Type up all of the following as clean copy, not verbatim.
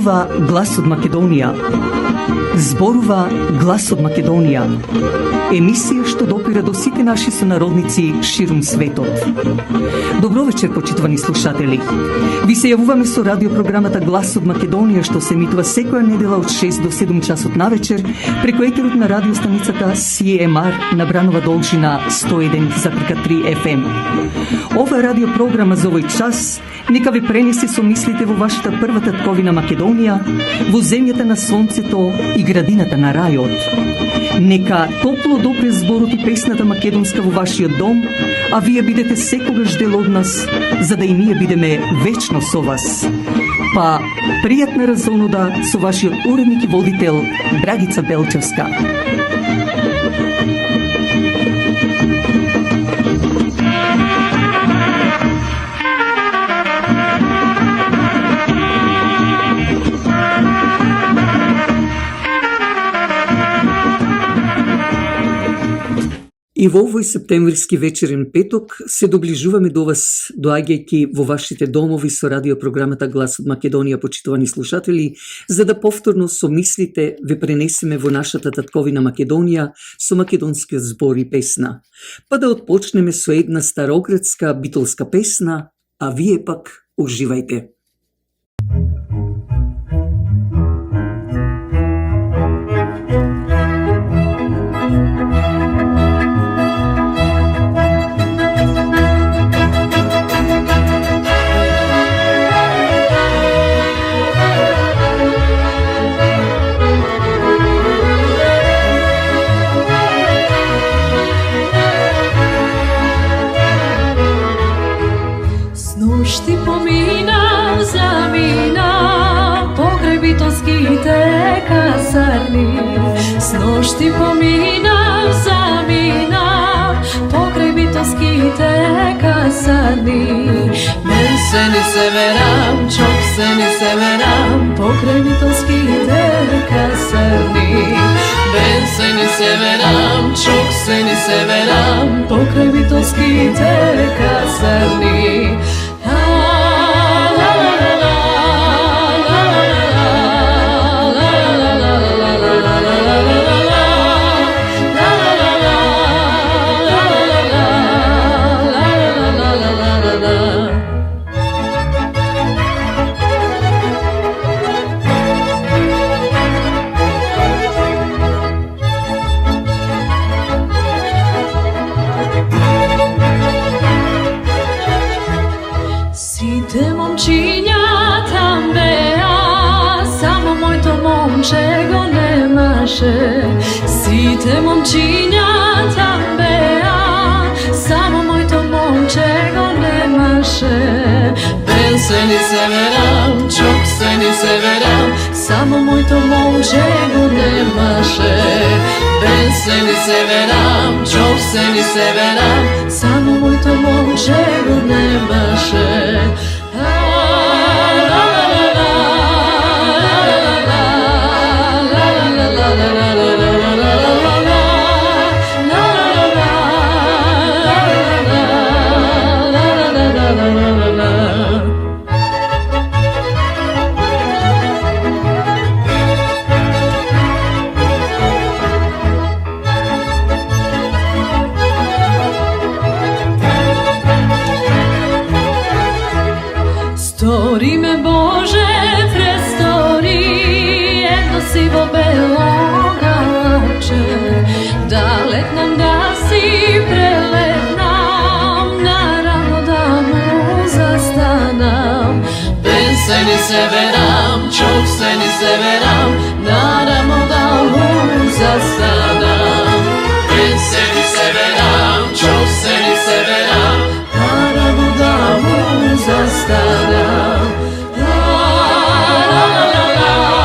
Зборува Глас од Македонија. Зборува Глас од Македонија. Емисија што допира до сите наши сонародници ширум светот. Добро вечер, почитувани слушатели. Ви се јавуваме со радиопрограмата Глас од Македонија, што се емитува секоја недела од 6 до 7 часот навечер преку етерот на радиостаницата CMR на Бранова должина 101,3 FM. Ова радиопрограма за овој час нека ви пренесе со мислите во вашата прва татковина Македонија, во земјата на сонцето и градината на рајот. Нека топло допре зборот и песната македонска во вашиот дом, а вие бидете секогаш дел од нас, за да и ние бидеме вечно со вас. Па, пријатна разонода со вашиот уредник и водител Драгица Белчевска. И во овој септемвриски вечерен петок се доближуваме до вас, доаѓајќи во вашите домови со радиопрограмата Глас од Македонија, почитувани слушатели, за да повторно со мислите ве пренесеме во нашата татковина Македонија со македонскиот збор и песна. Па да отпочнеме со една староградска битолска песна, а вие пак уживајте. Нощи помина, замина, покрај битолските касарни. С нощи помина, замина, покрај битолските касарни. Мен се ни северам, чок се ни северам, покрај битолските касарни. Мен се ни северам, чок се ни северам, покрај битолските касарни. Сите момчиња там беа, само мојто момче го немаше. Сите момчиња там беа, само мојто момче го немаше. Бен се ни северам, чок се ни северам, само мојто момче го немаше. Бен се ни северам, чок се ни северам, само мојто момче го немаше. Стори ме Боже, престори едно сиво бело галче, да летнам, да си прелетнам, наравно да му застанам. Бен се ни северам, чок се ни северам, наравно да му застанам. Бен се ни северам, чок се ни северам, наравно да му застанам. La la la la.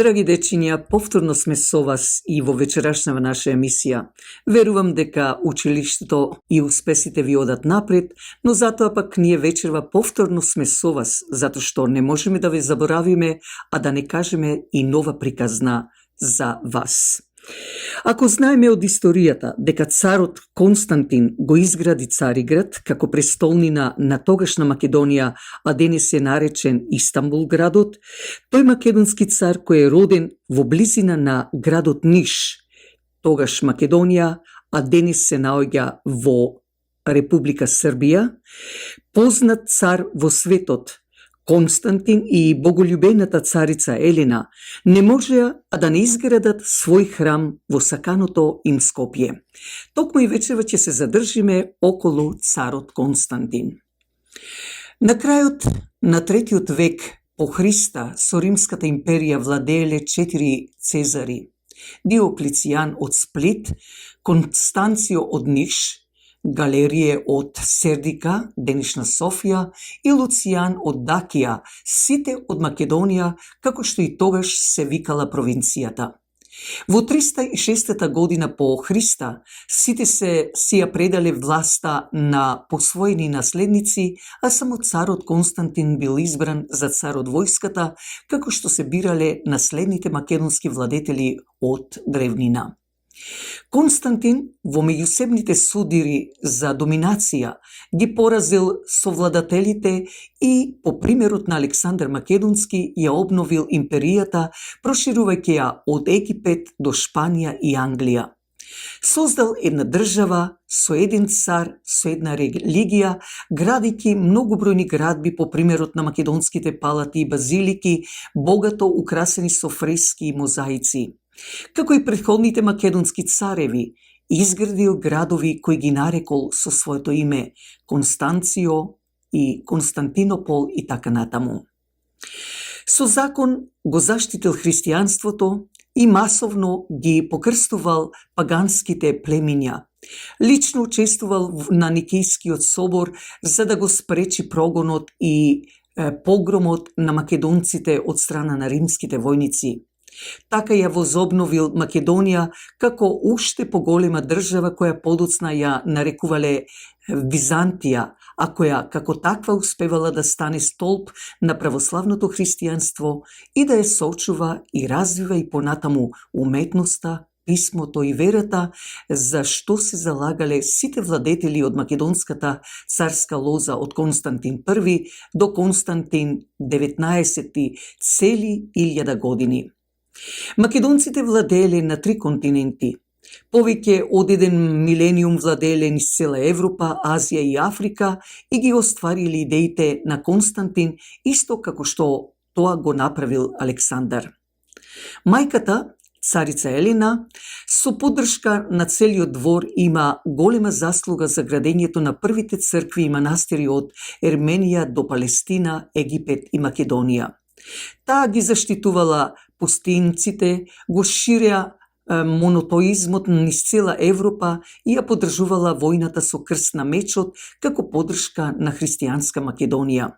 Драги дечиња, повторно сме со вас и во вечерашнава наша емисија. Верувам дека училиштето и успесите ви одат напред, но затоа пак ние вечерва повторно сме со вас, затоа што не можеме да ве заборавиме, а да не кажеме и нова приказна за вас. Ако знаеме од историјата дека царот Константин го изгради Цариград како престолнина на тогашна Македонија, а денес е наречен Истанбул градот, тој македонски цар кој е роден во близина на градот Ниш, тогаш Македонија, а денес се наоѓа во Република Србија, познат цар во светот, Константин и боголюбената царица Елена не можеа да не изградат свој храм во саканото им Скопје. Токму и вечерва ќе се задржиме околу царот Константин. На крајот на 3 век по Христа со Римската империја владееле 4 цезари: Диоклицијан од Сплит, Констанцио од Ниш, Галерие од Сердика, денешна Софија, и Луцијан од Дакија, сите од Македонија, како што и тогаш се викала провинцијата. Во 306 година по Христа, сите си ја предале власта на посвоени наследници, а само царот Константин бил избран за цар од војската, како што се бирале наследните македонски владетели од древнина. Константин во меѓусебните судири за доминација ги поразил совладателите и по примерот на Александар Македонски ја обновил империјата, проширувајќи ја од Египет до Шпанија и Англија. Создал една држава со еден цар, со една религија, градејќи многобројни градби по примерот на македонските палати и базилики, богато украсени со фрески и мозаици. Како и претходните македонски цареви, изградил градови кои ги нарекол со своето име Констанцио и Константинопол и така натаму. Со закон го заштитил христијанството и масовно ги покрстувал паганските племиња. Лично учествувал на Никејскиот собор за да го спречи прогонот и погромот на македонците од страна на римските војници. Така ја возобновил Македонија како уште поголема држава која подоцна ја нарекувале Византија, а која како таква успевала да стане столб на православното христијанство и да ја сочува и развива и понатаму уметноста, писмото и верата, за што се залагале сите владетели од македонската царска лоза од Константин I до Константин XIX цели 1000 години. Македонците владееле на 3 континенти. Повеќе од еден милениум владееле низ цела Европа, Азија и Африка и ги остварили идеите на Константин, исто како што тоа го направил Александар. Мајката, царица Елена, со поддршка на целиот двор има голема заслуга за градењето на првите цркви и манастири од Ерменија до Палестина, Египет и Македонија. Таа ги заштитувала пустинците, го ширеа монотоизмот низ цела Европа и ја поддржувала војната со крст на мечот како поддршка на христијанска Македонија.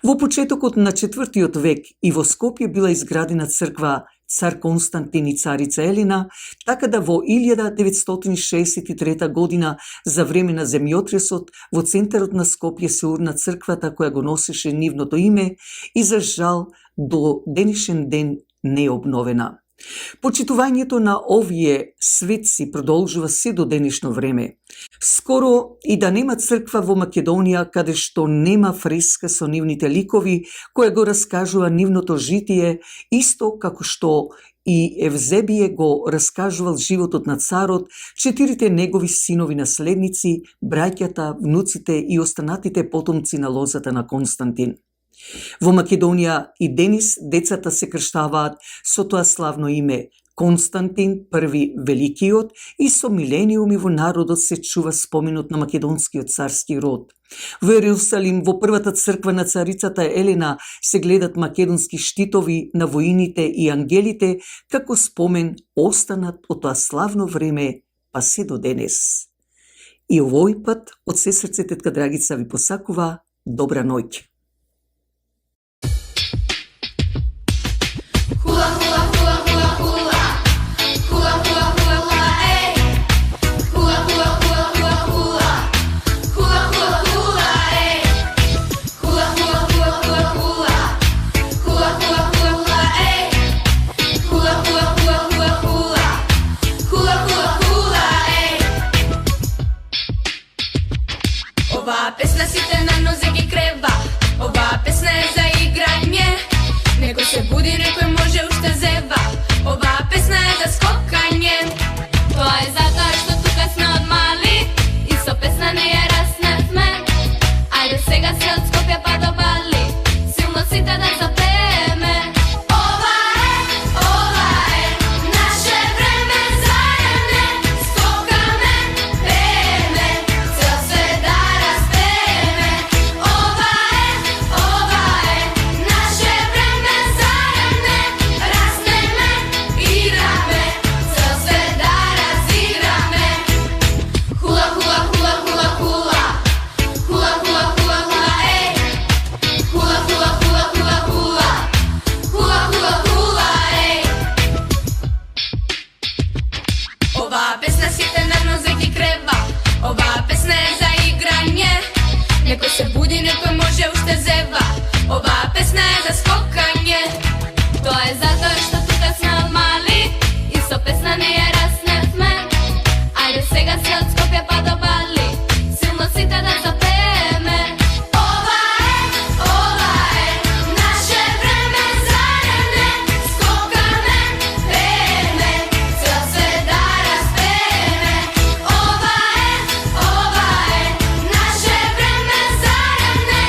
Во почетокот на 4 век и во Скопје била изградена црква цар Константин и царица Елена, така да во 1963 година за време на земјотресот во центарот на Скопје се урна црквата која го носеше нивното име и за жал до денешен ден не е обновена. Почитувањето на овие светци продолжува се до денешно време. Скоро и да нема црква во Македонија каде што нема фреска со нивните ликови која го раскажува нивното житие, исто како што и Евзебије го раскажувал животот на царот, 4 негови синови наследници, браќата, внуците и останатите потомци на лозата на Константин. Во Македонија и денес децата се крштаваат со тоа славно име Константин I Великиот и со милениуми во народот се чува споменот на македонскиот царски род. Во Ерусалим, во првата црква на царицата Елена, се гледат македонски штитови на воините и ангелите како спомен останат од тоа славно време па се до денес. И овој пат од се срце тетка Драгица ви посакува добра ноќ. Hula hula некој може уште зева. Оваа песна е за скокање. Тоа е затоа што тука сме од мали и со песна не ја расневме. Ајде сега се од Скопје па до Бали, силно сите да запееме. Ова е наше време, зарем не? Скокаме, пееме, цел свет да распееме. Ова е наше време, зарем не?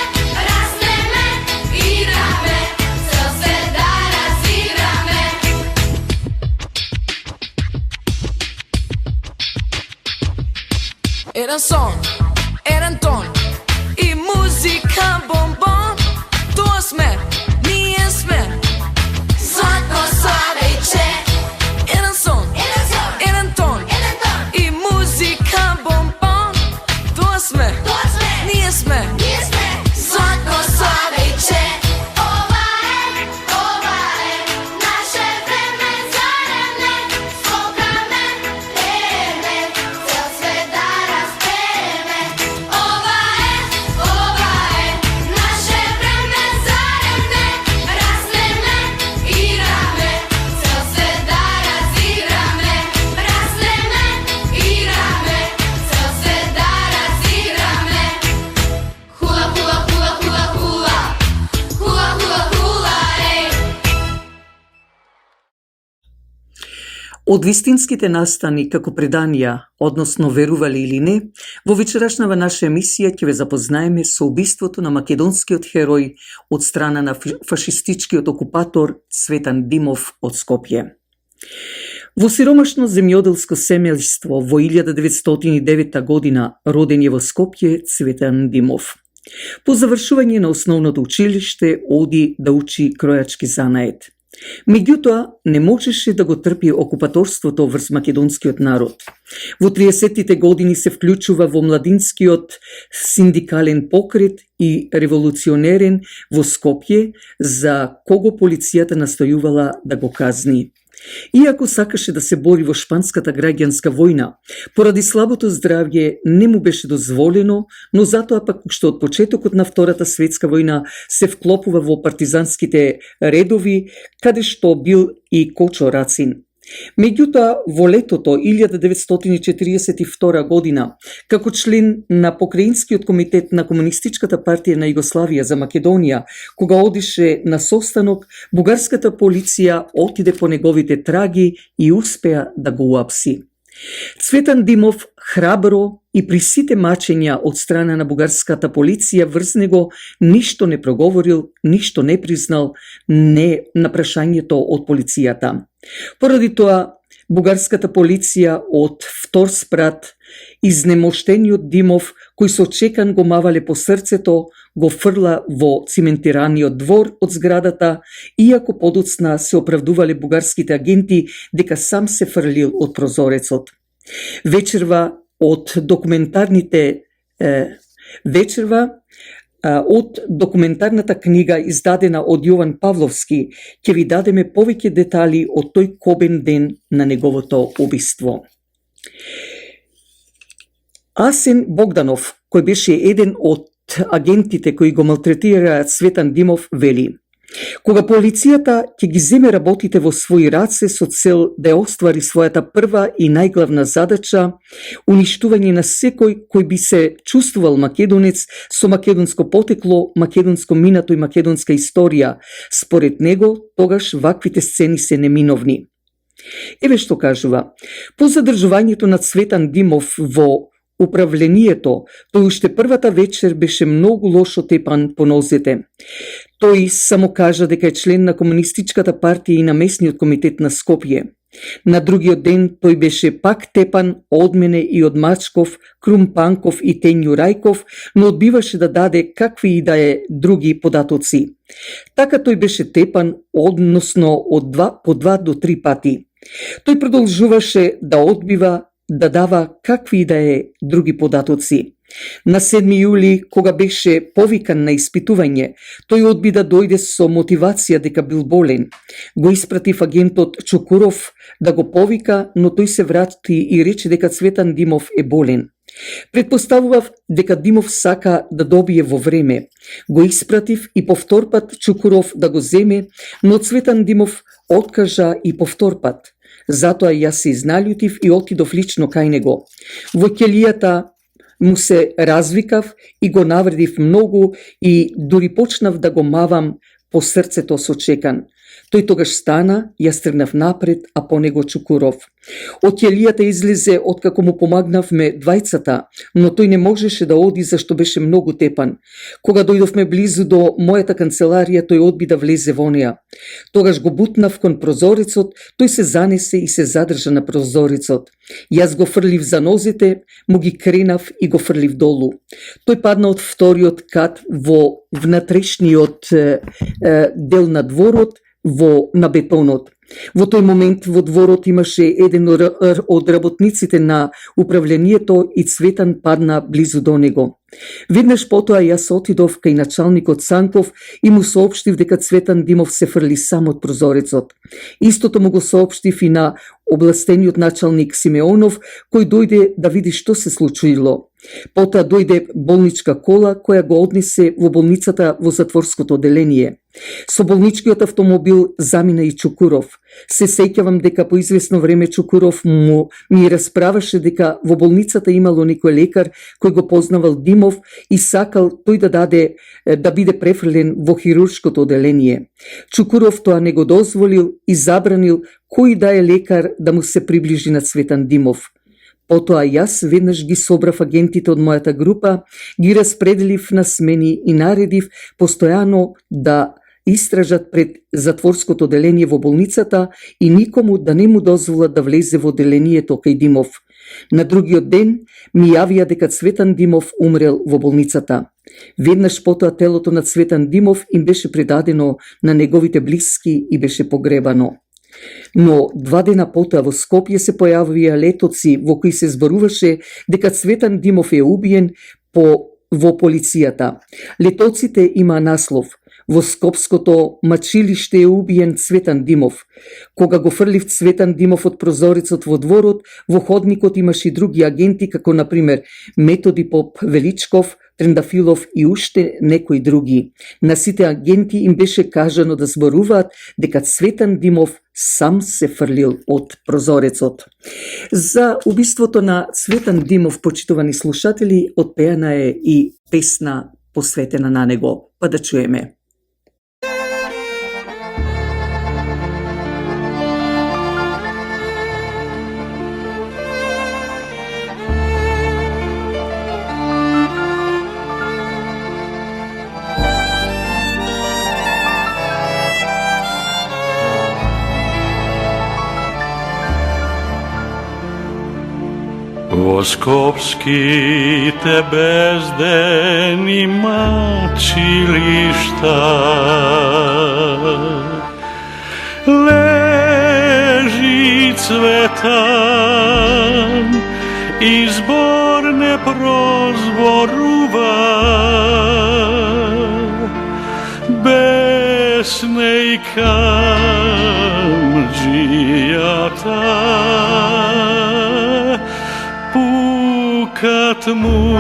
Раснеме, играме, цел свет да разиграме. Еден сон, еден тон и музика бомбон. Тоа сме, ние сме Златно Славејче. Еден сон, еден тон и музика бомбон. Тоа сме, ние сме Златно Славејче. Ова е наше време, зарем не? Скокаме, пееме, цел свет да распееме. Ова е наше време, зарем не? Раснеме, играме, цел свет да разиграме. Раснеме, играме, цел свет да разиграме. Хула, хула, хула, хула, хула. Хула, хула, хула, ей. Од вистинските настани како преданија, односно верували или не, во вечерашнава наша емисија ќе ве запознаеме со убиството на македонскиот херој од страна на фашистичкиот окупатор Цветан Димов од Скопје. Во сиромашно земјоделско семејство во 1909 година роден е во Скопје Цветан Димов. По завршување на основното училиште оди да учи кројачки занает. Меѓутоа, не можеше да го трпи окупаторството врз македонскиот народ. Во 30-тите години се вклучува во младинскиот синдикален покрет и револуционерен во Скопје, за кого полицијата настојувала да го казни. Иако сакаше да се бори во шпанската граѓанска војна, поради слабото здравје не му беше дозволено, но затоа пак што од почетокот на Втората светска војна се вклопува во партизанските редови, каде што бил и Кочо Рацин. Меѓутоа, во летото 1942 година, како член на Покраинскиот комитет на Комунистичката партија на Југославија за Македонија, кога одише на состанок, бугарската полиција отиде по неговите траги и успеа да го уапси. Цветан Димов храбро и при сите мачења од страна на бугарската полиција врз него ништо не проговорил, ништо не признал не на прашањето од полицијата. Поради тоа, бугарската полиција од втор спрат, изнемоштениот Димов, кој со чекан го мавале по срцето, го фрла во циментираниот двор од зградата, иако подоцна се оправдувале бугарските агенти дека сам се фрлил од прозорецот. Вечерва од документарната книга издадена од Јован Павловски, ќе ви дадеме повеќе детали од тој кобен ден на неговото убиство. Асен Богданов, кој беше еден од агентите кои го малтретираат Цветан Димов, вели: кога полицијата ќе ги земе работите во своји раце со цел да ја оствари својата прва и најглавна задача, уништување на секој кој би се чувствувал македонец со македонско потекло, македонско минато и македонска историја, според него тогаш ваквите сцени се неминовни. Еве што кажува: по задржувањето на Цветан Димов во управлението, тој уште првата вечер беше многу лошо тепан по нозете. Тој само кажа дека е член на Комунистичката партија и на местниот комитет на Скопје. На другиот ден тој беше пак тепан од мене и од Мачков, Крум Панков и Тењу Рајков, но одбиваше да даде какви и да е други податоци. Така тој беше тепан, односно од по 2 до 3 пати. Тој продолжуваше да одбива, да дава какви и да е други податоци. На 7 јули, кога беше повикан на испитување, тој одби да дојде со мотивација дека бил болен. Го испратив агентот Чукуров да го повика, но тој се врати и рече дека Цветан Димов е болен. Предпоставував дека Димов сака да добие во време. Го испратив и повтор пат Чукуров да го земе, но Цветан Димов откажа и повтор пат. Затоа јас се изналютив и отидов лично кај него. Во ќелијата му се развикав и го навредив многу и дури почнав да го мавам по срцето со чекан. Тој тогаш стана, јас тргнав напред, а по него Чукуров. Од ќелијата излезе откако му помагнавме двајцата, но тој не можеше да оди зашто беше многу тепан. Кога дојдовме близу до мојата канцеларија, тој одби да влезе во неа. Тогаш го бутнав кон прозорецот, тој се занесе и се задржа на прозорецот. Јас го фрлив за нозете, му ги кренав и го фрлив долу. Тој падна од вториот кат во внатрешниот дел на дворот, на бетонот. Во тој момент во дворот имаше еден од работниците на управлението и Цветан падна близу до него. Веднаш потоа јас отидов кај началникот Санков и му соопштив дека Цветан Димов се фрли сам од прозорецот. Истото му го соопштив и на областениот началник Симеонов, кој дојде да види што се случило. Потоа дојде болничка кола која го однесе во болницата во затворското оделение. Со болничкиот автомобил замина и Чукуров. Се сеќавам дека по известно време Чукуров ми расправаше дека во болницата имало некој лекар кој го познавал Димов и сакал тој да биде префрлен во хируршкото оделение. Чукуров тоа не го дозволил и забранил кој да е лекар да му се приближи на Цветан Димов. Потоа јас веднаш ги собрав агентите од мојата група, ги распределив на смени и наредив постојано да истражат пред затворското оделение во болницата и никому да не му дозволат да влезе во оделението кај Димов. На другиот ден ми јавија дека Цветан Димов умрел во болницата. Веднаш потоа телото на Цветан Димов им беше предадено на неговите блиски и беше погребано. Но 2 дена потоа во Скопје се појавија летоци во кои се зборуваше дека Цветан Димов е убиен во полицијата. Летоците има наслов: во Скопското мачилиште е убиен Цветан Димов. Кога го фрлив Цветан Димов од прозорецот во дворот, во ходникот имаше и други агенти, како например Методи Поп Величков, Трендафилов и уште некои други. На сите агенти им беше кажано да зборуваат дека Цветан Димов сам се фрлил од прозорецот. За убиството на Цветан Димов, почитувани слушатели, отпеана е и песна посветена на него. Па да чуеме. Во скопските бездени мачилишта лежи Цветан и збор не прозборува, бесне и камџијата пукат му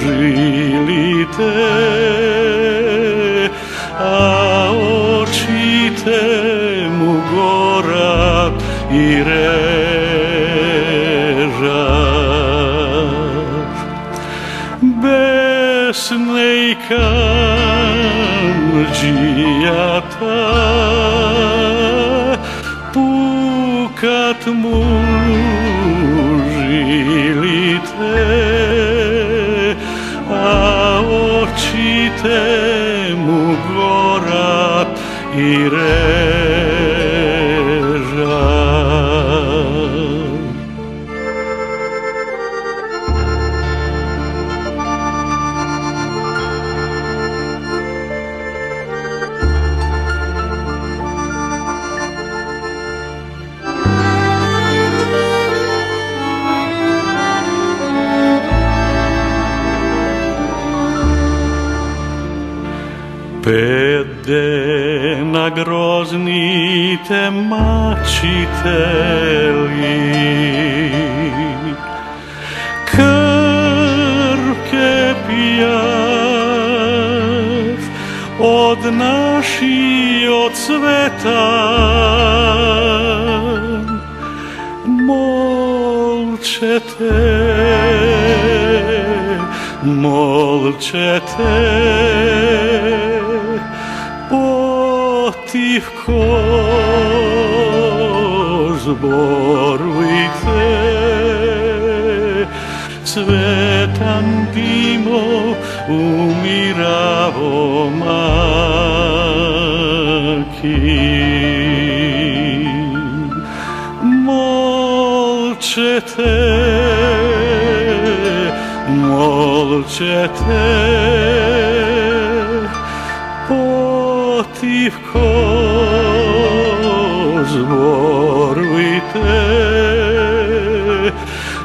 жилите, а очите му горат и режат. Бесне и камџијата пукат му жилите, а очите му горат и режат. Пет дена грозните мачители plod naši od sveta, molčete, potihko zborujte, cvetan dimo umiravo maki. Molčete, potihko zborujte,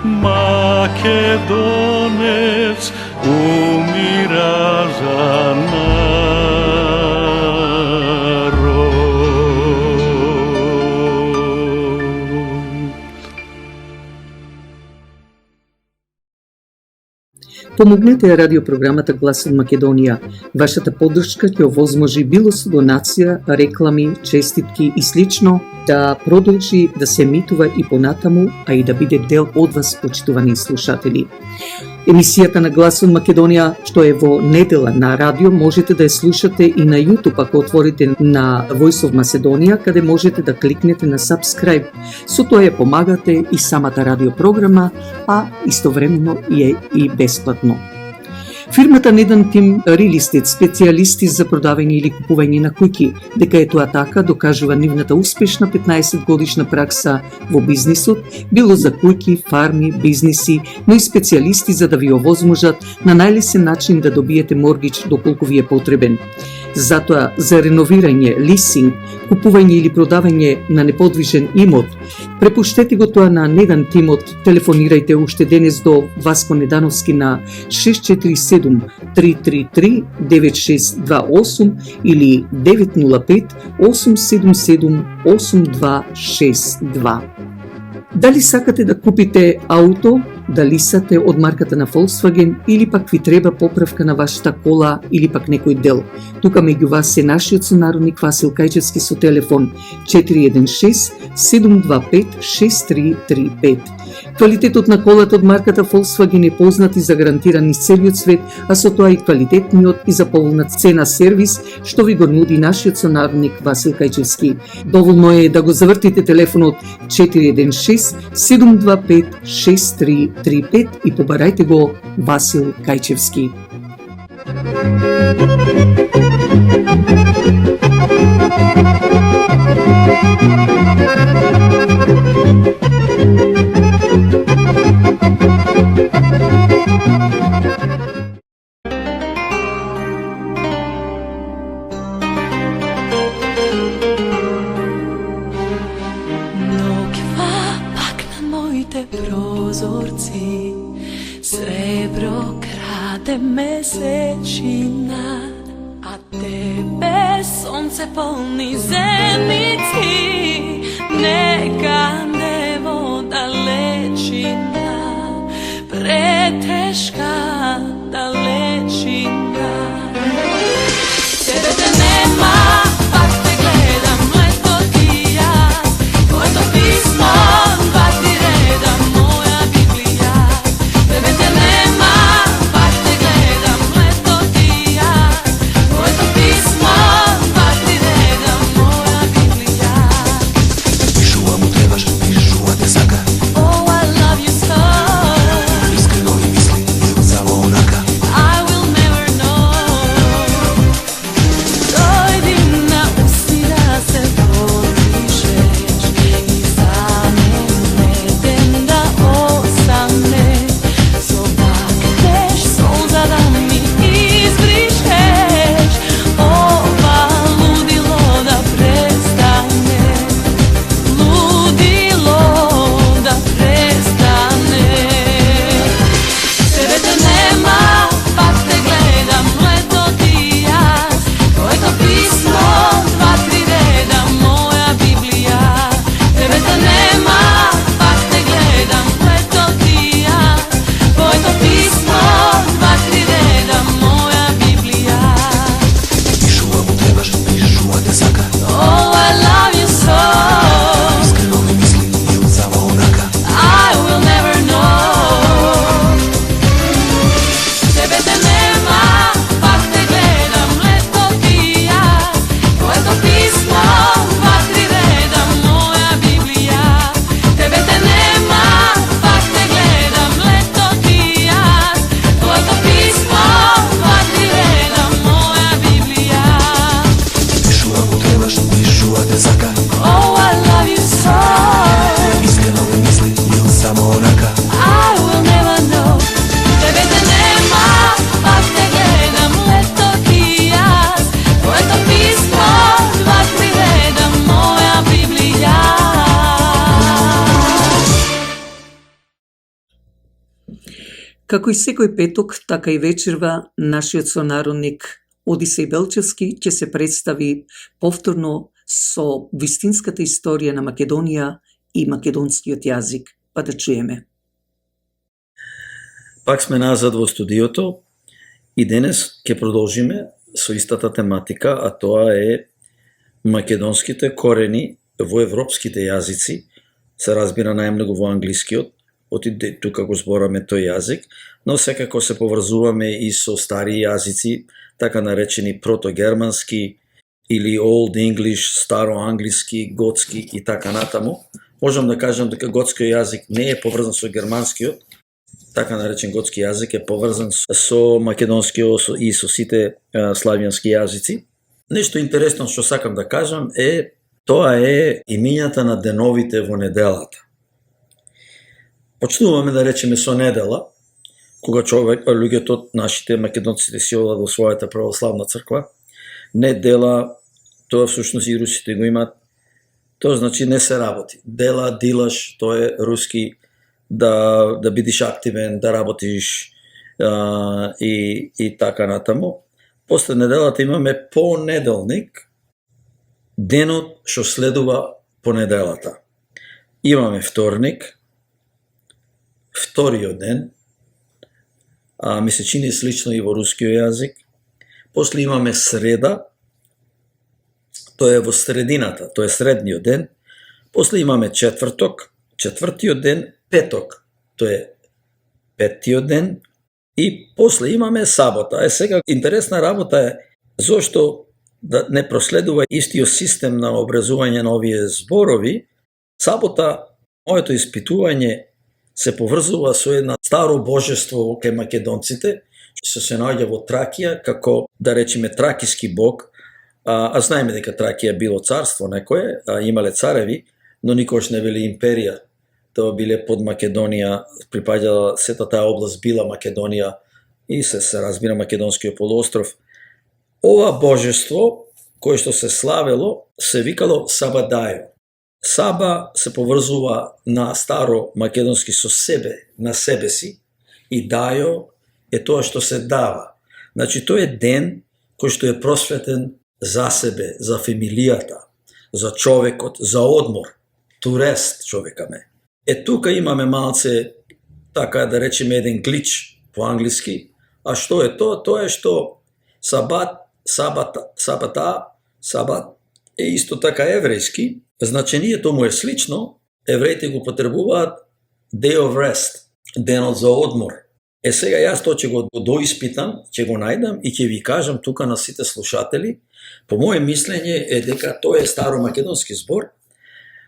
Makedonec umira za Помогнете ја радиопрограмата Глас од Македонија. Вашата поддршка ќе овозможи било со донација, реклами, честитки и слично да продолжи да се емитува и понатаму, а и да биде дел од вас, почитувани слушатели. Емисијата на Глас од Македонија, што е во недела на радио, можете да ја слушате и на YouTube ако отворите на Voice of Macedonia, каде можете да кликнете на subscribe. Со тоа ја помагате и самата радиопрограма, а истовремено е и бесплатно. Фирмата Недан Тим Real Estate, специјалисти за продавање или купување на куќи, дека е тоа така, докажува нивната успешна 15 годишна пракса во бизнисот, било за куќи, фарми, бизниси, но и специјалисти за да ви овозможат на најлесен начин да добиете моргич доколку ви е потребен. Затоа, за реновирање, лисинг, купување или продавање на неподвижен имот, препуштете го тоа на Недан Тимот, телефонирајте уште денес до Васко Недановски на 647-333-9628 или 905-877-8262. Дали сакате да купите ауто, да лисате од марката на Volkswagen или пак ви треба поправка на вашата кола или пак некој дел? Тука меѓу вас е нашиот сонародник Васил Кајчевски со телефон 416-725-6335. Квалитетот на колата од марката Volkswagen е познат и загарантиран из целиот свет, а со тоа и квалитетниот и за поволна цена сервис, што ви го нуди нашиот сонародник Васил Кајчевски. Доволно е да го завртите телефонот 416-725-6335 и побарајте го Васил Кајчевски. Prozorci, srebro krade mesečina, a tebe sonce polni zenici, neka nebo dalečina, preteška dalečina. Tebe te nema, pak te gledam lepo ti ja, tvojto pismo, dva ti redam. Pismo, pa ti redam moja Biblija. Како и секој петок, така и вечерва, нашиот сонародник Одисеј Белчевски ќе се представи повторно со вистинската историја на Македонија и македонскиот јазик. Па да чуеме. Пак сме назад во студиото и денес ќе продолжиме со истата тематика, а тоа е македонските корени во европските јазици, се разбира најмногу во англискиот, оти тука го збораме тој јазик, но секако се поврзуваме и со стари јазици, така наречени протогермански или Old English, староанглиски, готски и така натаму. Можам да кажам дека готскиот јазик не е поврзан со германскиот, така наречен готски јазик е поврзан со македонскиот и со сите славјански јазици. Нешто интересно што сакам да кажам е, тоа е имињата на деновите во неделата. Почнуваме да речеме со недела, кога луѓето, нашите македонците си одат во својата православна црква. Недела, тоа всушност и русите го имаат, тоа значи не се работи. Дела, дилаш, тоа е руски, да бидиш активен, да работиш и така натаму. После неделата имаме понеделник, денот што следува понеделата. Имаме вторник, вториот ден, ми се чини слично и во рускиот јазик. После имаме среда, тоа е во средината, тоа е средниот ден. После имаме четврток, четвртиот ден, петок, тоа е петтиот ден. И после имаме сабота. Сега интересна работа е зошто да не проследува истиот систем на образување на овие зборови. Сабота, моето испитување се поврзува со една старо божество кај македонците, што се наоѓа во Тракија, како, да речеме, тракиски бог. А знаеме дека Тракија било царство некое, имале цареви, но никогаш не биле империја. Тоа биле под Македонија, припаѓала сета таа област била Македонија и се разбира Македонскиот полуостров. Ова божество, кое што се славело, се викало Сабадајо. Саба се поврзува на старо македонски со себе, на себе си, и дајо е тоа што се дава. Значи, тој е ден кој што е просветен за себе, за фамилијата, за човекот, за одмор, турест човекаме. Тука имаме малце, така да речеме, еден глич по англиски. А што е тоа? Тоа е што сабат е исто така еврејски. Значението му е слично. Евреите го потребуваат day of rest, денот за одмор. Сега јас тоа ќе го доиспитам, ќе го најдам и ќе ви кажам тука на сите слушатели. По моје мислење е дека тоа е старомакедонски збор,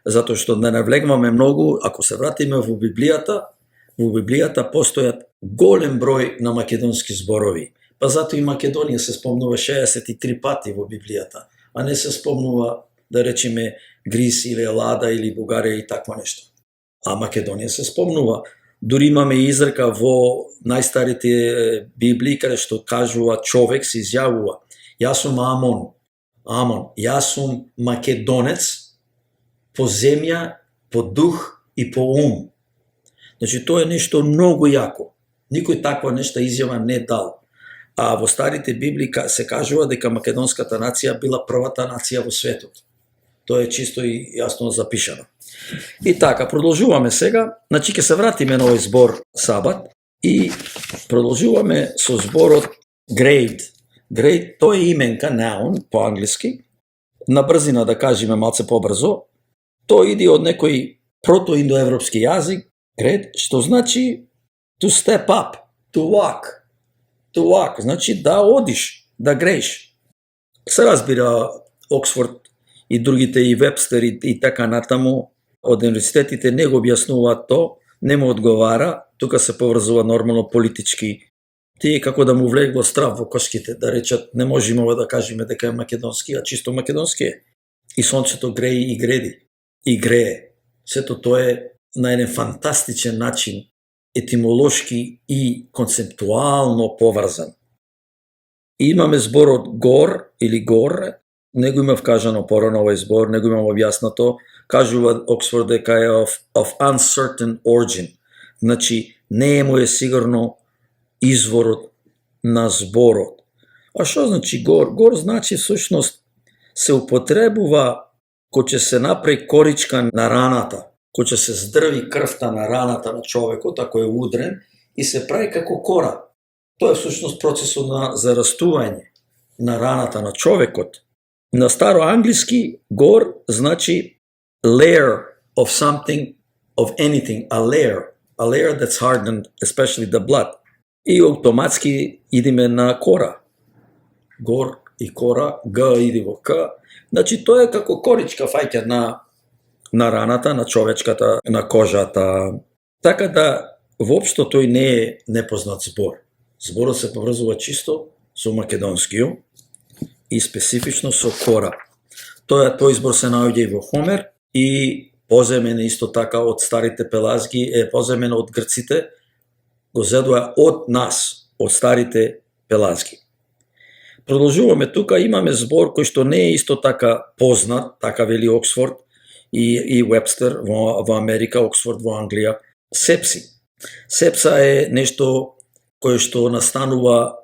затоа што да навлегваме многу, ако се вратиме во Библијата постојат голем број на македонски зборови. Па затоа и Македонија се спомнува 63 пати во Библијата, а не се спомнува, да речеме, Грис или Елада или Бугарија и такво нешто. А Македонија се спомнува. Дури имаме изрека во најстарите Библии, каде што кажува човек, се изјавува: јас сум Амон, јас сум македонец по земја, по дух и по ум. Значи, тоа е нешто многу јако. Никој таква нешта изјава не дал. А во старите Библии се кажува дека македонската нација била првата нација во светот. Тоа е чисто и јасно запишано. И така, продолжуваме сега. Значи, ќе се вратиме на овој збор сабат и продолжуваме со зборот grade. Grade, тоа е именка, noun, по англиски. На брзина да кажеме малце побрзо. Тоа иде од некој протоиндоевропски јазик, grade, што значи to step up, to walk, значи да одиш, да грееш. Се разбира Оксфорд и другите и Вебстер и така натаму од универзитетите не го објаснуваат то, не му одговара, тука се поврзува нормално политички. Тие како да му влегло страв во кошките, да речат не можеме да кажеме дека е македонски, а чисто македонски е. И сонцето грее и греди, и грее. Сето тоа е на еден фантастичен начин, етимолошки и концептуално поврзан. И имаме зборот гор или горе, не го имав кажано порано овој збор, не го имам објаснато, кажува Оксфорд дека е of uncertain origin. Значи, не е му е сигурно изворот на зборот. А што значи гор? Гор значи всушност се употребува кој ќе се направи коричка на раната, кој ќе се здрви крвта на раната на човекот ако е удрен и се прави како кора. Тоа е всушност процесот на зарастување на раната на човекот. На старо англиски гор значи layer of something, of anything, a layer that's hardened, especially the blood. И автоматски идеме на кора. Гор и кора, Г иде во К. Значи тоа е како коричка фаќа на раната, на човечката, на кожата. Така да, воопшто тој не е непознат збор. Зборот се поврзува чисто со македонскиот и специфично со кора. Тој збор се наоѓа и во Хомер и поземен исто така од старите пелазги, е поземен од грците, го зедоа од нас, од старите пелазги. Продолжуваме тука, имаме збор кој што не е исто така познат, така вели Оксфорд и Вебстер во Америка, Оксфорд во Англија, сепси. Сепса е нешто кое што настанува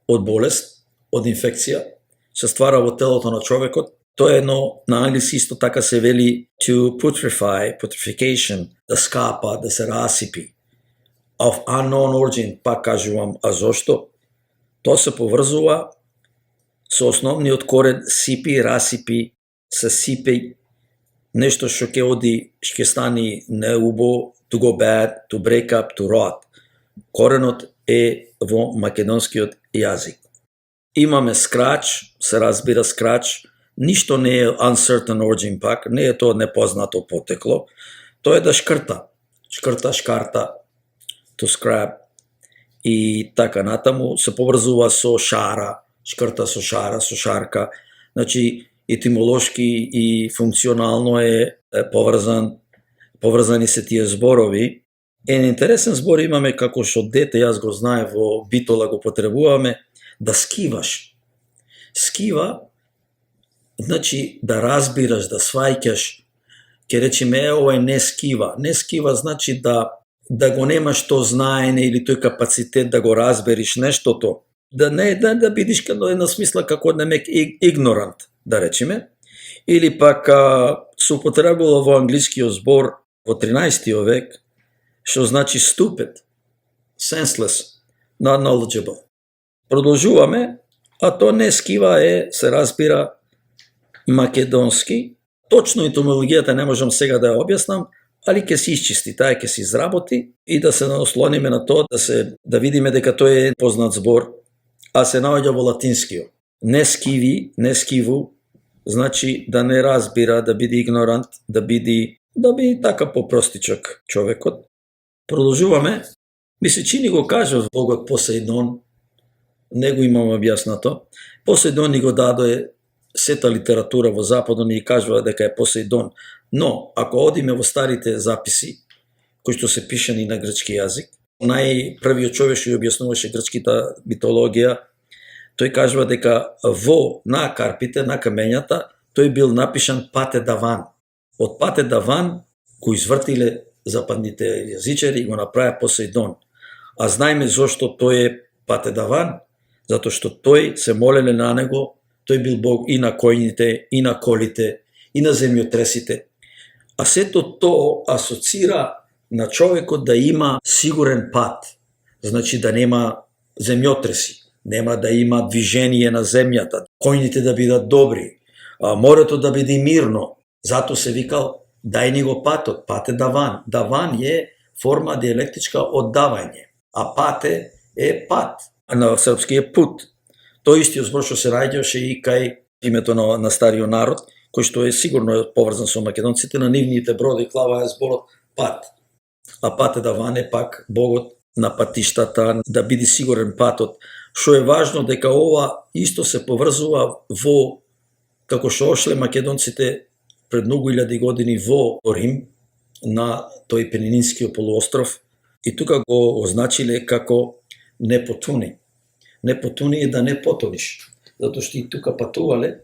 од болест, од инфекција, се ствара во телото на човекот. Тоа е едно, на англиски исто така се вели to putrefy, putrefaction, да скапа, да се расипи. Of unknown origin, пак кажувам, а зошто? Тоа се поврзува со основниот корен сипи, расипи, се сипи, нешто што ќе оди, ќе стани неубо, to go bad, to break up, to rot. Коренот е во македонскиот јазик. Имаме scratch, се разбира scratch, ништо не е uncertain origin пак, не е тоа непознато потекло, тоа е да шкрта, шкарта, to scrap, и така натаму се поврзува со шара, шкрта со шара, со шарка, значи етимолошки и функционално е поврзани се тие зборови. Интересен збор имаме како што дете, јас го знае во Битола го потребуваме, да скиваш. Скива, значи да разбираш, да сваќаш, ќе речеме овој не скива. Не скива значи да го немаш тоа знаење или тој капацитет да го разбериш нештото, да бидиш како една смисла како немек игнорант, да речеме, или пак се употребувало во англискиот збор во 13 век, што значи stupid, senseless, not knowledgeable. Продолжуваме, а то не скива се разбира македонски. Точно етимологијата не можам сега да ја објаснам, али ќе се исчисти, таа ќе се изработи и да се наослониме на тоа, да видиме дека тој е познат збор, а се наоѓа во латинскиот. Не скиви, не скиву, значи да не разбира, да биде игнорант, да биде така попростичок човекот. Продолжуваме. Ми се чини го кажав богот Посейдон, не го имам објаснато. Посейдон ни го даде сета литература во Западот ни кажува дека е Посейдон. Но, ако одиме во старите записи, кои што се пишани на грчки јазик, најпрвиот човек што ја објаснуваше грчката митологија, тој кажува дека на карпите, на камењата, тој бил напишан Пате Даван. Од Пате Даван го извртиле западните јазичари и го направи Посейдон. А знаеме зошто тој е Пате Даван, затоа што тој се молеле на него, тој бил бог и на коњите, и на колите, и на земјотресите. А сето тоа асоцира на човекот да има сигурен пат, значи да нема земјотреси, нема да има движение на земјата, коњите да бидат добри, морето да биде мирно. Зато се викал дај ни го патот, пате даван. Даван е форма диалектичка од давање, а пате е пат, а на српски е пут. Тој истиот збор што се наоѓаше и кај името на стариот народ, кој што е сигурно поврзан со македонците, на нивните броди клава е зборот пат. А пате даван е пак богот на патиштата, да биде сигурен патот. Што е важно дека ова исто се поврзува во, како што ошле македонците пред многу илјади години во Рим, на тој Пенининскиот полуостров, и тука го означиле како не потуни. Не потуни е да не потониш, затоа што и тука патувале.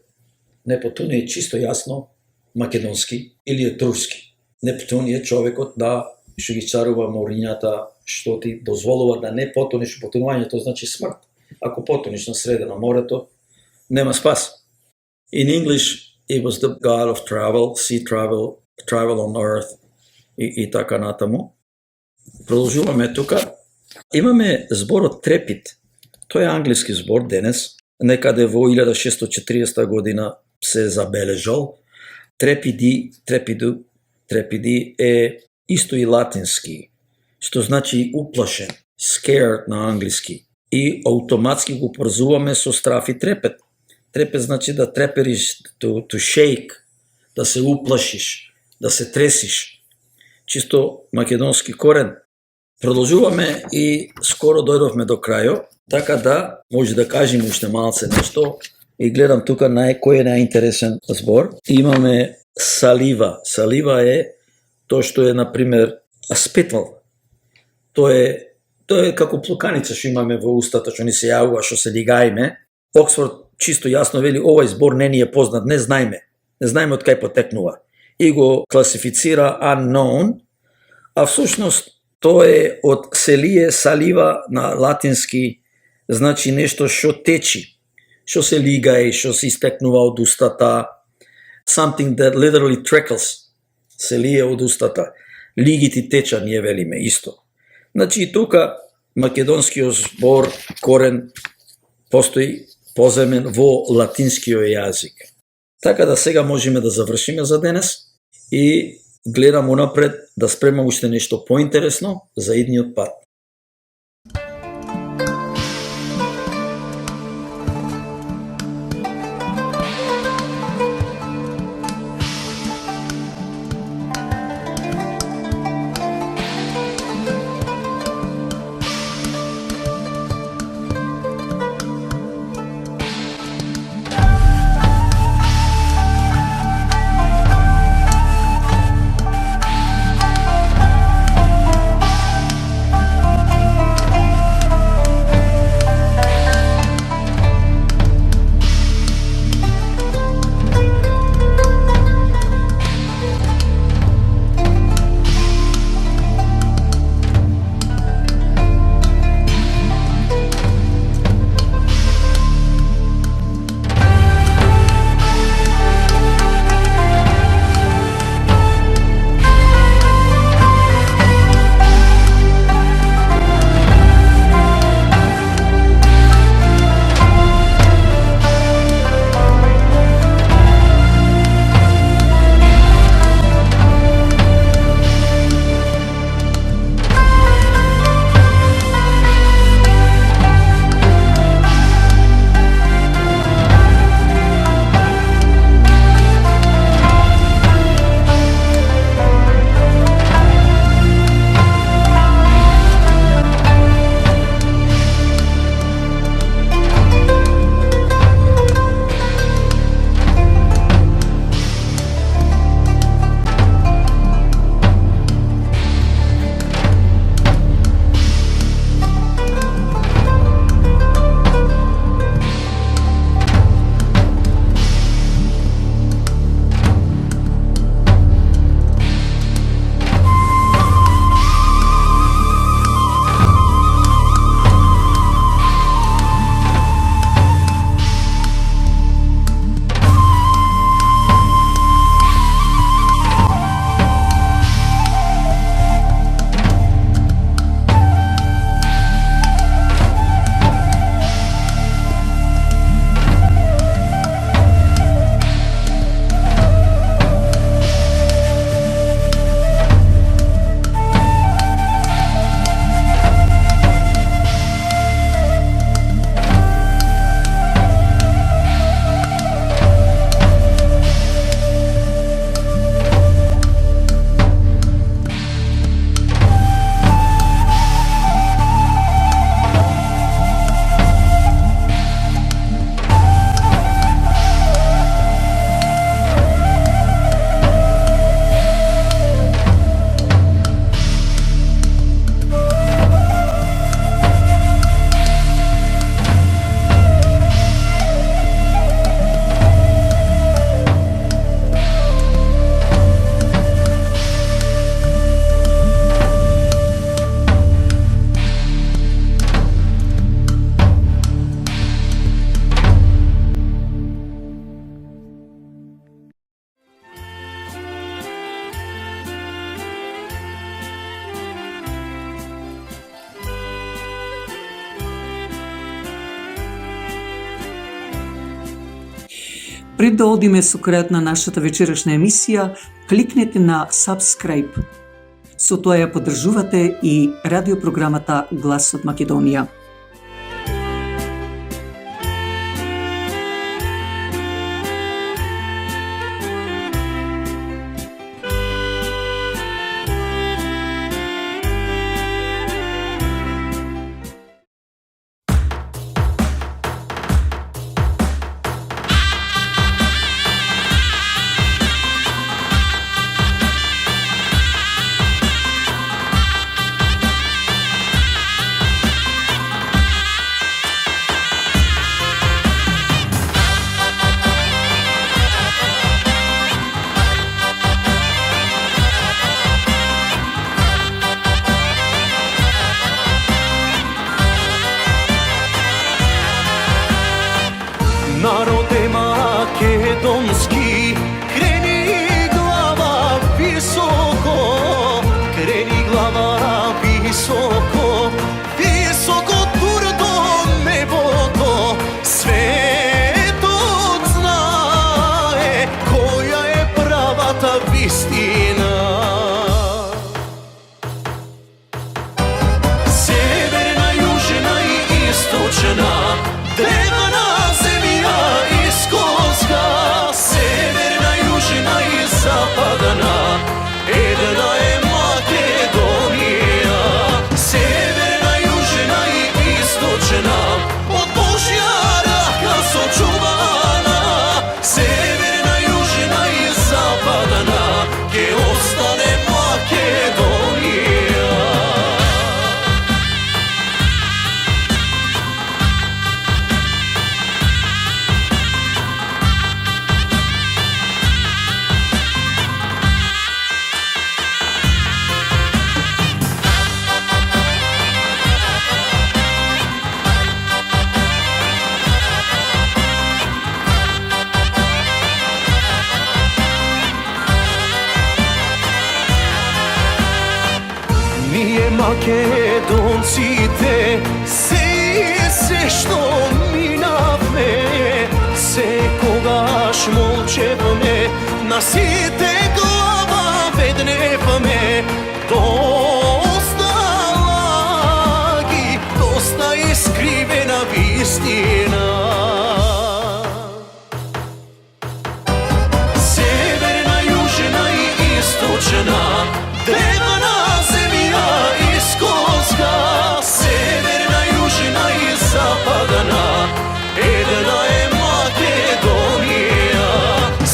Не потуни е чисто јасно македонски или етруски. Не потуни е човекот да што ги чарува морињата, што ти дозволува да не потонеш. Потонувањето значи смрт. Ако потонеш на среда на морето, нема спас. In English, it was the god of travel, sea travel, travel on earth и така натаму. Продолжуваме тука. Имаме зборот трепит. Тој е англиски збор денес. Некаде во 1640 година се забележал. Трепиди е исто и латински, што значи уплашен, scared на англиски. И автоматски го поврзуваме со страф и трепет. Трепет значи да трепериш, to shake, да се уплашиш, да се тресиш. Чисто македонски корен. Продолжуваме и скоро дојдовме до крајот, така да може да кажем уште малце нешто. И гледам тука кој е најинтересен збор. Имаме салива. Салива е тоа што е, например, спетвал. Тоа е како плуканица што имаме во устата, што ни се јавува, што се лигаиме. Оксфорд чисто јасно вели, овој збор не ни е познат, не знаеме од кај потекнува. И го класифицира unknown, а всушност тоа е од селие, салива на латински, значи нешто што течи, што се лигаe, што се истекнува од устата, something that literally trickles, се лие од устата. Лигите теча, ние велиме исто. Значи и тука македонскиот збор корен постои поземен во латинскиот јазик. Така да сега можеме да завршиме за денес и гледам унапред да спремам уште нешто поинтересно за идниот пат. Пред да одиме со крајот на нашата вечерашна емисија, кликнете на Subscribe. Со тоа ја поддржувате и радиопрограмата Глас од Македонија. Народе македонски, крени глава високо, крени глава високо, високо тур до небото. Светот знае која е правата вистина. Северна, јужна и источна, древна земја искоска, северна, јужна и западна, една е Македонија. Северна, јужна и источна, од Божја рака сочувана, северна, јужна и западна, ќе остане Македонија. Ние македонците се што минавме, секогаш молчевме, на сите глава ведневме. Доста лаги, доста искривена вистина. Северна, јужна и источна, древна земја искоска, северна, јужна и западна, една е Македонија.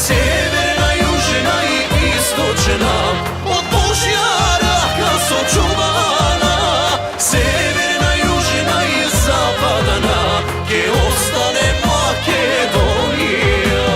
Северна, јужна и источна, од Божја рака сочувана, северна, јужна и западна, ќе остане Македонија.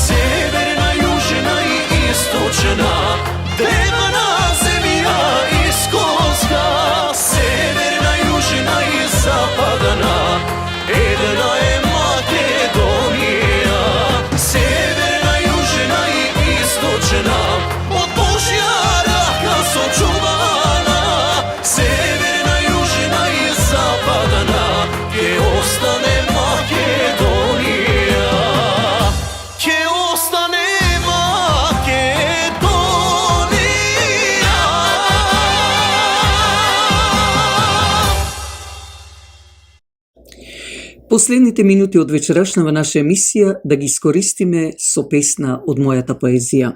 Северна, јужна и источна, древна земја искоска, северна, јужна и западна, една е Македонија. Северна, јужна и источна, од Божја рака сочувана, северна, јужна и западна, ќе остане Македонија. Ќе остане Македонија. Последните минути од вечерашнава наша емисија да ги искористиме со песна од мојата поезија.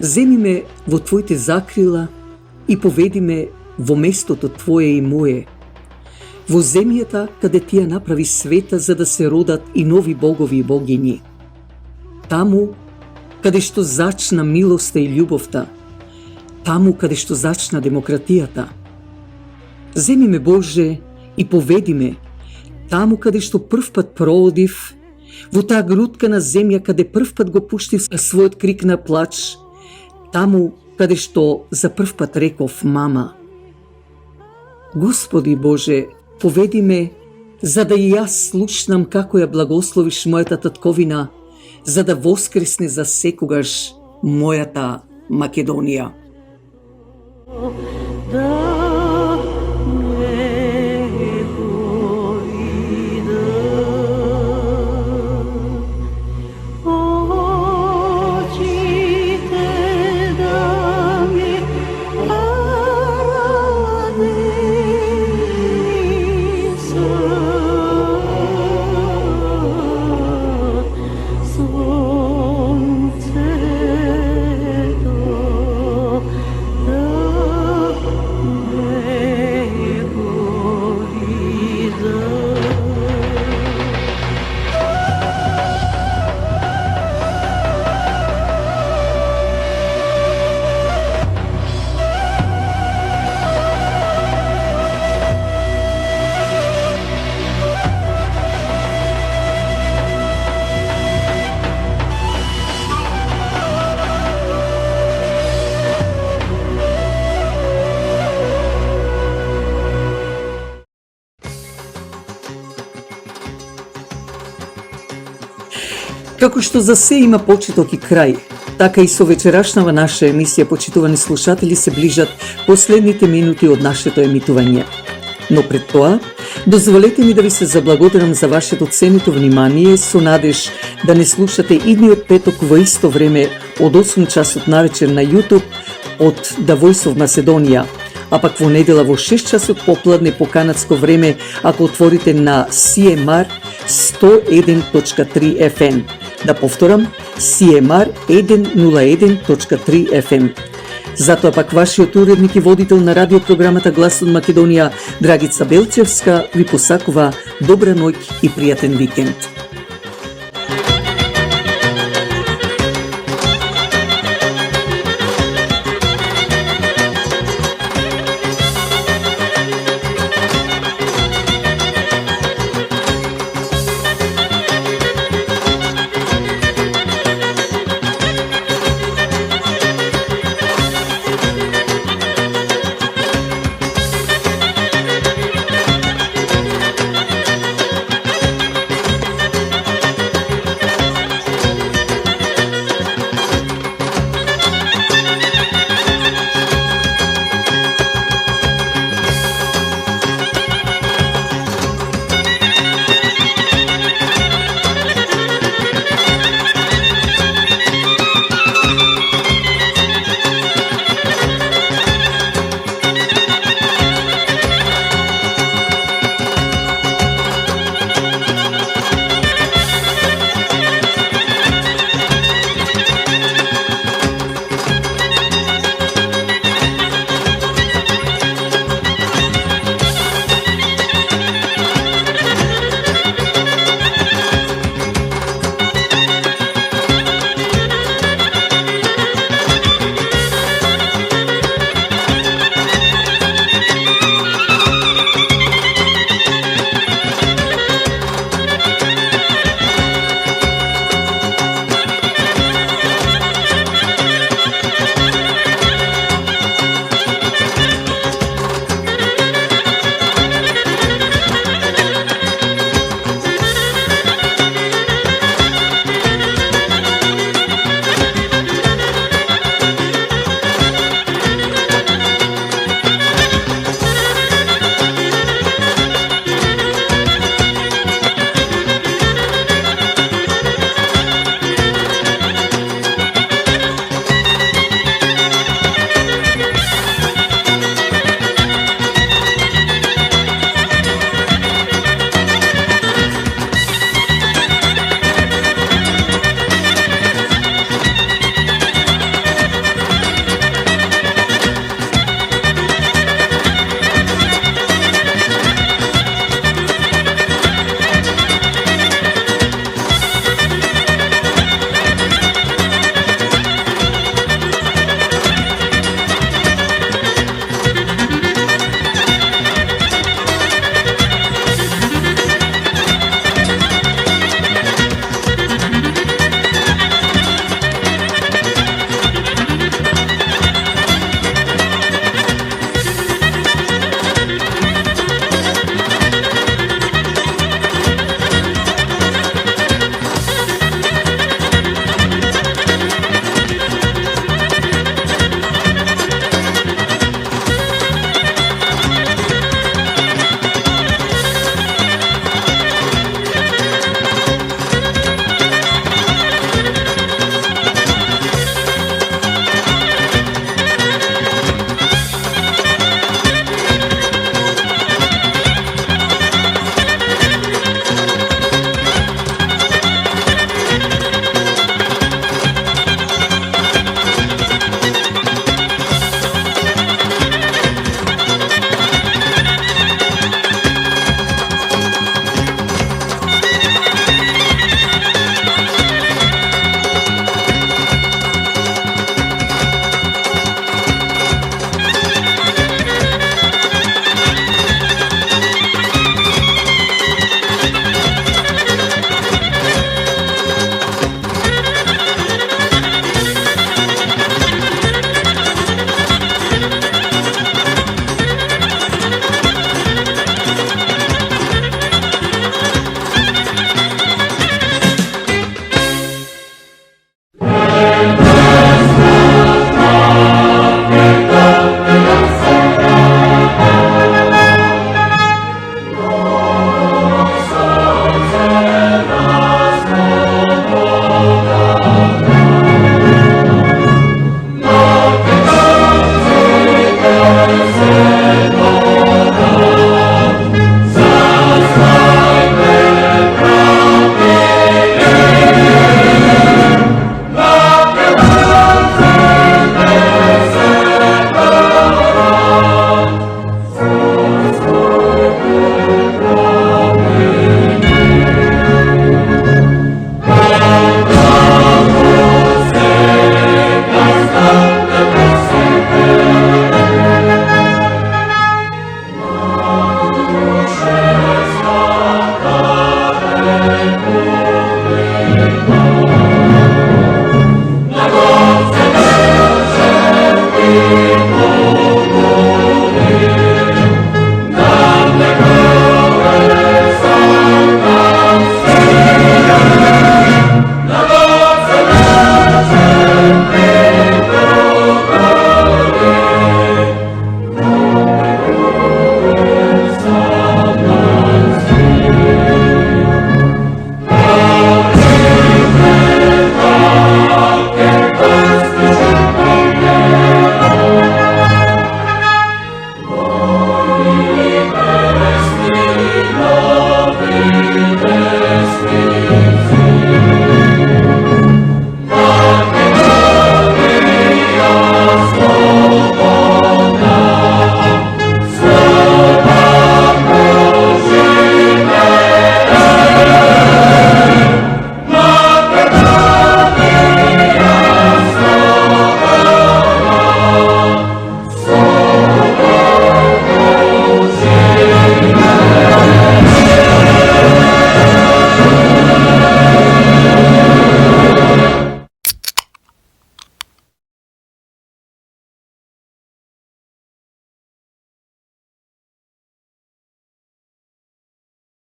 Земи ме во Твоите закрила и поведи ме во местото Твое и мое, во земјата каде Ти ја направи света за да се родат и нови богови и богињи. Таму каде што зачна милоста и љубовта, таму каде што зачна демократијата. Земи ме, Боже, и поведи ме таму каде што првпат проодив, во таа грудка на земја каде првпат го пуштив својот крик на плач, таму каде што за првпат реков мама. Господи Боже, поведи ме, за да и јас слушнам како ја благословиш мојата татковина, за да воскресне за секогаш мојата Македонија. Како што за се има почеток и крај, така и со вечерашнава наша емисија, почитувани слушатели, се ближат последните минути од нашето емитување. Но пред тоа, дозволете ми да ви се заблагодарам за вашето ценито внимание, со надеж да не слушате идниот петок во исто време од 8 часот навечер на YouTube од The Voice of Macedonia, а пак во недела во 6 часот попладне по канадско време ако отворите на CMR 101.3 FM. Да повторам, CMR 101.3 FM. Затоа пак вашиот уредник и водител на радиопрограмата Глас од Македонија, Драгица Белчевска, ви посакува добра ноќ и пријатен викенд.